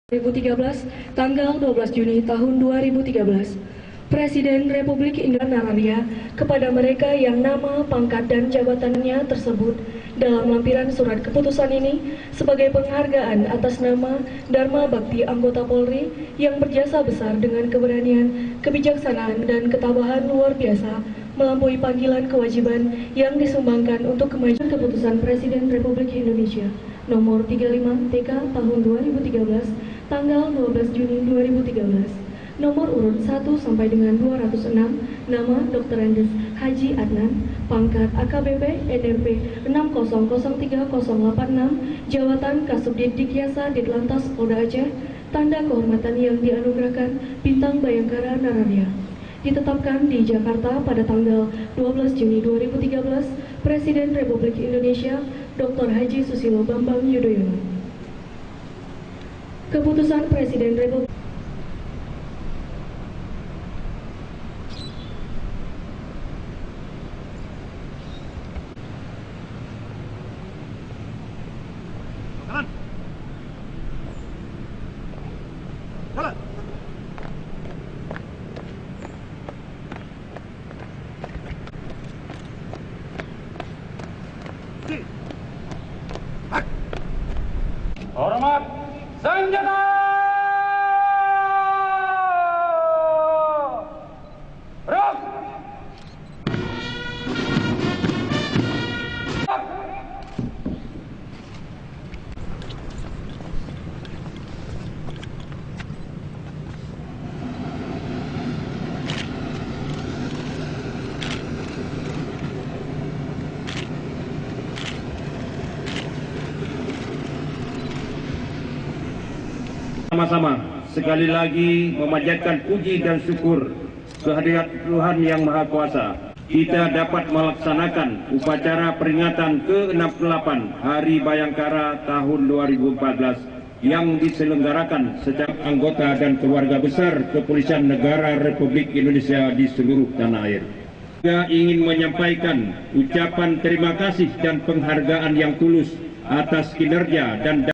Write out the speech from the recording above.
2013 tanggal 12 Juni tahun 2013. Presiden Republik Indonesia Nararia kepada mereka yang nama, pangkat, dan jabatannya tersebut dalam lampiran surat keputusan ini sebagai penghargaan atas nama Dharma Bakti anggota Polri yang berjasa besar dengan keberanian, kebijaksanaan, dan ketabahan luar biasa melampaui panggilan kewajiban yang disumbangkan untuk kemajuan keputusan Presiden Republik Indonesia nomor 35 TK tahun 2013 tanggal 12 Juni 2013. Nomor urut 1 sampai dengan 206, nama Dr. Andes Haji Adnan, pangkat AKBP NRP 6003.086, jabatan Kasubdit Dikyasa Ditlantas Polda Aceh, tanda kehormatan yang dianugerahkan Bintang Bayangkara Nararia. Ditetapkan di Jakarta pada tanggal 12 Juni 2013, Presiden Republik Indonesia Dr. Haji Susilo Bambang Yudhoyono. Keputusan Presiden Republik Hormat senjata! Gerak! Sama-sama sekali lagi memanjatkan puji dan syukur kehadirat Tuhan Yang Maha Kuasa. Kita dapat melaksanakan upacara peringatan ke-68 Hari Bayangkara tahun 2014 yang diselenggarakan secara anggota dan keluarga besar Kepolisian Negara Republik Indonesia di seluruh tanah air. Saya ingin menyampaikan ucapan terima kasih dan penghargaan yang tulus atas kinerja dan